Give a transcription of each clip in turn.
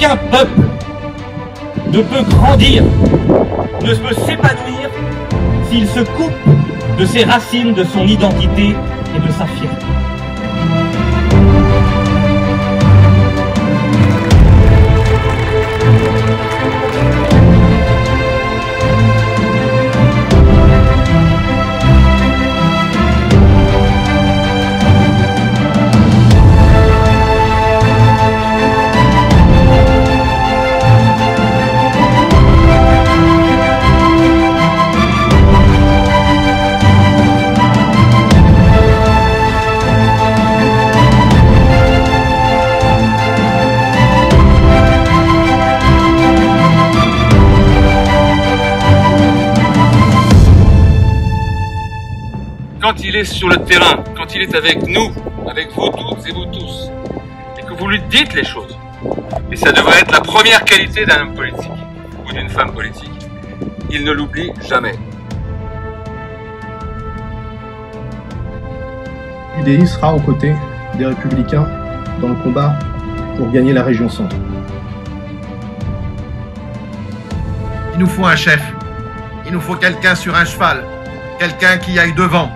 Aucun peuple ne peut grandir, ne peut s'épanouir s'il se coupe de ses racines, de son identité et de sa fierté. Quand il est sur le terrain, quand il est avec nous, avec vous toutes et vous tous, et que vous lui dites les choses, et ça devrait être la première qualité d'un homme politique ou d'une femme politique, il ne l'oublie jamais. UDI sera aux côtés des Républicains dans le combat pour gagner la région centre. Il nous faut un chef, il nous faut quelqu'un sur un cheval, quelqu'un qui aille devant,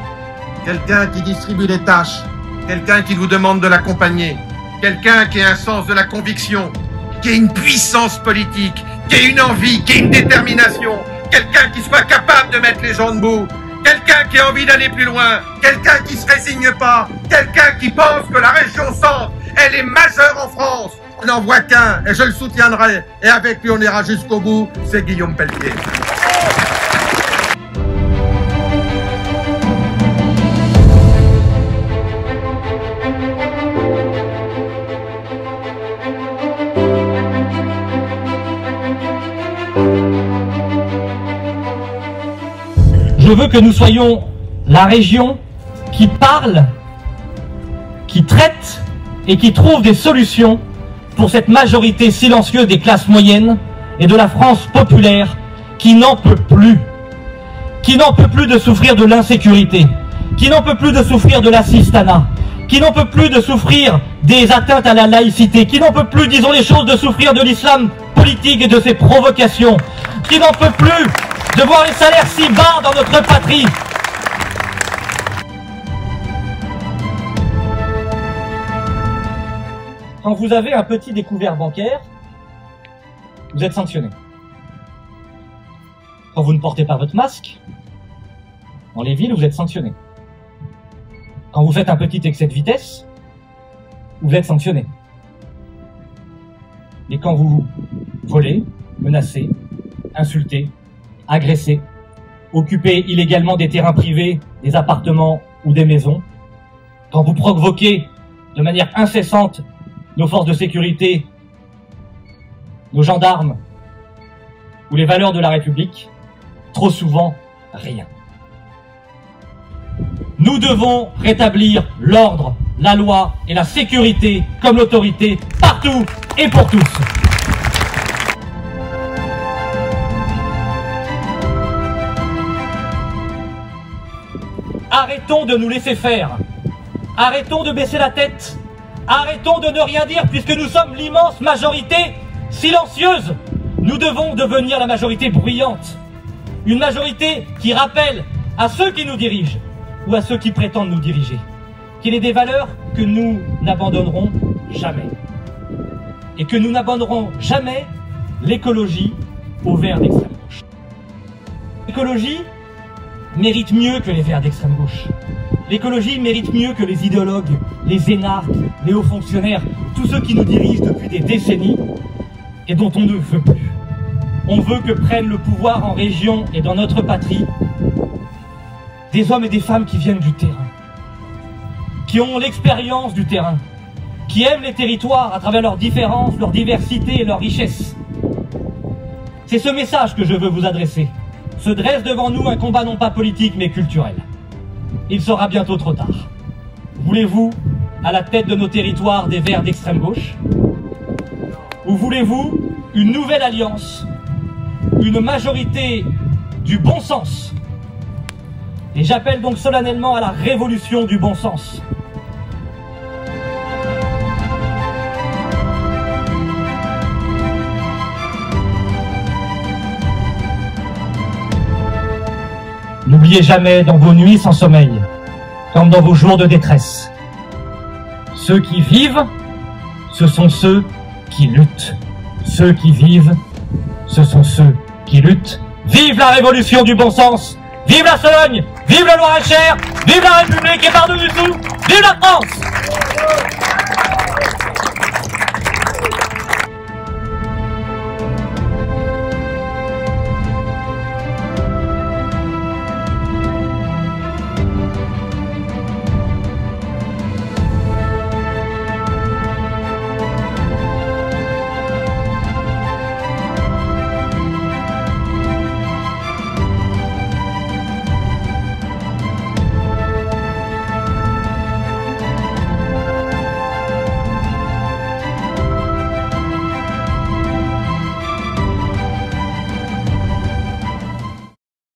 quelqu'un qui distribue les tâches, quelqu'un qui vous demande de l'accompagner, quelqu'un qui ait un sens de la conviction, qui ait une puissance politique, qui ait une envie, qui ait une détermination, quelqu'un qui soit capable de mettre les gens debout, quelqu'un qui a envie d'aller plus loin, quelqu'un qui se résigne pas, quelqu'un qui pense que la région centre, elle est majeure en France. On n'en voit qu'un et je le soutiendrai et avec lui on ira jusqu'au bout, c'est Guillaume Pelletier. Je veux que nous soyons la région qui parle, qui traite et qui trouve des solutions pour cette majorité silencieuse des classes moyennes et de la France populaire qui n'en peut plus de souffrir de l'insécurité, qui n'en peut plus de souffrir de l'assistanat, qui n'en peut plus de souffrir des atteintes à la laïcité, qui n'en peut plus, disons les choses, de souffrir de l'islam politique et de ses provocations, qui n'en peut plus de voir les salaires si bas dans notre patrie. Quand vous avez un petit découvert bancaire, vous êtes sanctionné. Quand vous ne portez pas votre masque, dans les villes, vous êtes sanctionné. Quand vous faites un petit excès de vitesse, vous êtes sanctionné. Et quand vous volez, menacez, insultez, agressez, occupez illégalement des terrains privés, des appartements ou des maisons, quand vous provoquez de manière incessante nos forces de sécurité, nos gendarmes ou les valeurs de la République, trop souvent, rien. Nous devons rétablir l'ordre, la loi et la sécurité comme l'autorité partout et pour tous. Arrêtons de nous laisser faire. Arrêtons de baisser la tête. Arrêtons de ne rien dire puisque nous sommes l'immense majorité silencieuse. Nous devons devenir la majorité bruyante. Une majorité qui rappelle à ceux qui nous dirigent ou à ceux qui prétendent nous diriger qu'il est des valeurs que nous n'abandonnerons jamais. Et que nous n'abandonnerons jamais l'écologie aux verts d'extrême gauche. L'écologie mérite mieux que les verts d'extrême gauche. L'écologie mérite mieux que les idéologues, les énarques, les hauts fonctionnaires, tous ceux qui nous dirigent depuis des décennies et dont on ne veut plus. On veut que prennent le pouvoir en région et dans notre patrie des hommes et des femmes qui viennent du terrain, qui ont l'expérience du terrain, qui aiment les territoires à travers leurs différences, leur diversité et leur richesse. C'est ce message que je veux vous adresser. Se dresse devant nous un combat non pas politique mais culturel. Il sera bientôt trop tard. Voulez-vous à la tête de nos territoires des verts d'extrême gauche? Ou voulez-vous une nouvelle alliance, une majorité du bon sens? Et j'appelle donc solennellement à la révolution du bon sens. N'oubliez jamais dans vos nuits sans sommeil, comme dans vos jours de détresse, ceux qui vivent, ce sont ceux qui luttent. Ceux qui vivent, ce sont ceux qui luttent. Vive la révolution du bon sens! Vive la Sologne! Vive le Loir-et-Cher! Vive la République et par-dessus tout, vive la France!